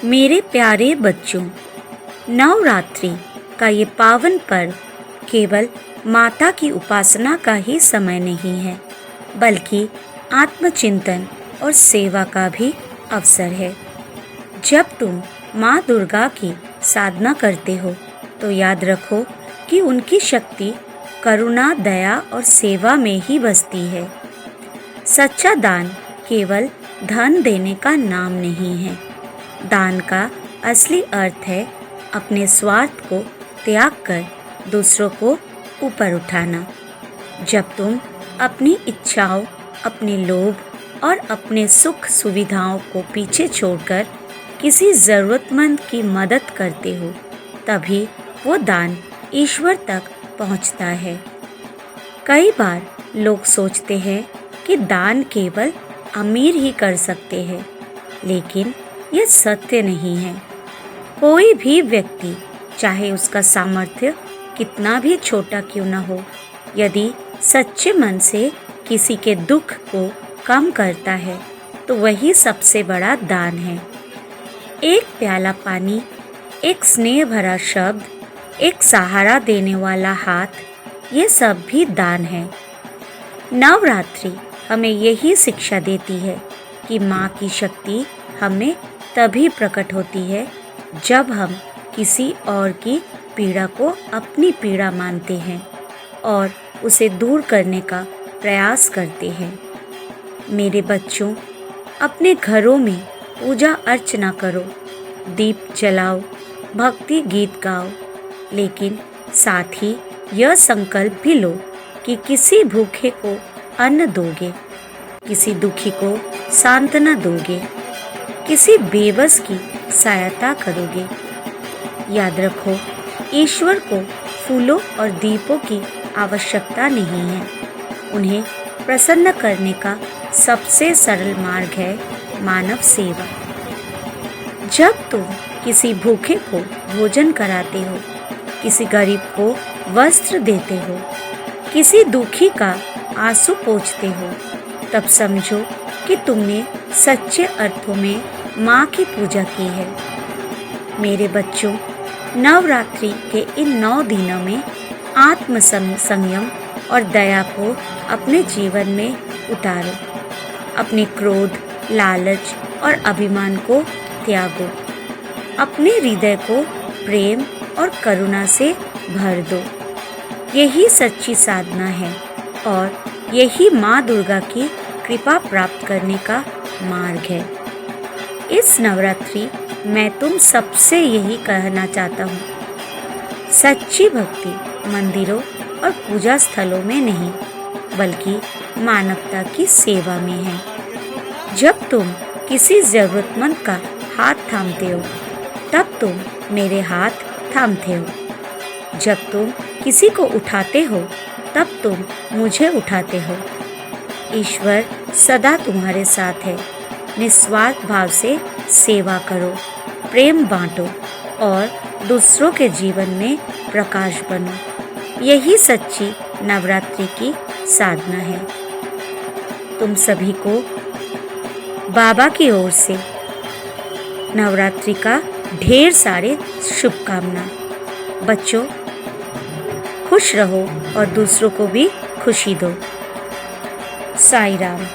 मेरे प्यारे बच्चों, नवरात्रि का ये पावन पर्व केवल माता की उपासना का ही समय नहीं है, बल्कि आत्मचिंतन और सेवा का भी अवसर है। जब तुम माँ दुर्गा की साधना करते हो तो याद रखो कि उनकी शक्ति करुणा, दया और सेवा में ही बसती है। सच्चा दान केवल धन देने का नाम नहीं है। दान का असली अर्थ है अपने स्वार्थ को त्याग कर दूसरों को ऊपर उठाना। जब तुम अपनी इच्छाओं, अपने लोभ और अपने सुख सुविधाओं को पीछे छोड़कर किसी ज़रूरतमंद की मदद करते हो, तभी वो दान ईश्वर तक पहुंचता है। कई बार लोग सोचते हैं कि दान केवल अमीर ही कर सकते हैं, लेकिन यह सत्य नहीं है। कोई भी व्यक्ति, चाहे उसका सामर्थ्य कितना भी छोटा क्यों न हो, यदि सच्चे मन से किसी के दुख को कम करता है तो वही सबसे बड़ा दान है। एक प्याला पानी, एक स्नेह भरा शब्द, एक सहारा देने वाला हाथ, ये सब भी दान है। नवरात्रि हमें यही शिक्षा देती है कि माँ की शक्ति हमें तभी प्रकट होती है जब हम किसी और की पीड़ा को अपनी पीड़ा मानते हैं और उसे दूर करने का प्रयास करते हैं। मेरे बच्चों, अपने घरों में पूजा अर्चना करो, दीप जलाओ, भक्ति गीत गाओ, लेकिन साथ ही यह संकल्प भी लो कि किसी भूखे को अन्न दोगे, किसी दुखी को सांत्वना दोगे, किसी बेबस की सहायता करोगे। याद रखो, ईश्वर को फूलों और दीपों की आवश्यकता नहीं है। उन्हें प्रसन्न करने का सबसे सरल मार्ग है मानव सेवा। जब तुम किसी भूखे को भोजन कराते हो, किसी गरीब को वस्त्र देते हो, किसी दुखी का आंसू पोंछते हो, तब समझो कि तुमने सच्चे अर्थों में माँ की पूजा की है। मेरे बच्चों, नवरात्रि के इन 9 दिनों में आत्म संयम और दया को अपने जीवन में उतारो। अपने क्रोध, लालच और अभिमान को त्यागो। अपने हृदय को प्रेम और करुणा से भर दो। यही सच्ची साधना है और यही माँ दुर्गा की कृपा प्राप्त करने का मार्ग है। इस नवरात्रि मैं तुम सबसे यही कहना चाहता हूँ, सच्ची भक्ति मंदिरों और पूजा स्थलों में नहीं, बल्कि मानवता की सेवा में है। जब तुम किसी ज़रूरतमंद का हाथ थामते हो, तब तुम मेरे हाथ थामते हो। जब तुम किसी को उठाते हो, तब तुम मुझे उठाते हो। ईश्वर सदा तुम्हारे साथ है। निस्वार्थ भाव से सेवा करो, प्रेम बांटो और दूसरों के जीवन में प्रकाश बनो। यही सच्ची नवरात्रि की साधना है। तुम सभी को बाबा की ओर से नवरात्रि का ढेर सारे शुभकामना। बच्चों, खुश रहो और दूसरों को भी खुशी दो। साईं राम।